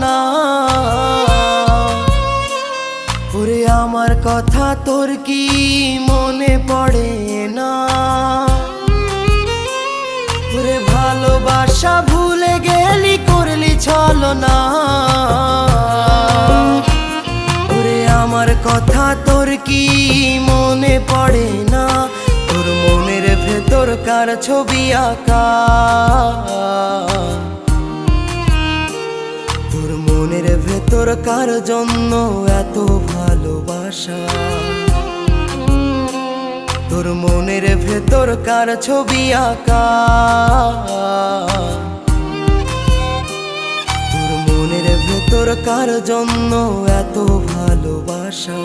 না। ওরে আমার কথা তোর কি মনে পড়ে না? ওরে ভালোবাসা ভুলে গেলি, করলি ছলনা। ওরে আমার কথা তোর কি মনে পড়ে না? তোর মনের ভেতর কার ছবি আঁকা? তোর মনের ভেতর কার জন্য এত ভালোবাসা? তোর মনের ভেতর কার ছবি আঁকা? তোর মনের ভেতর কার জন্য এত ভালোবাসা?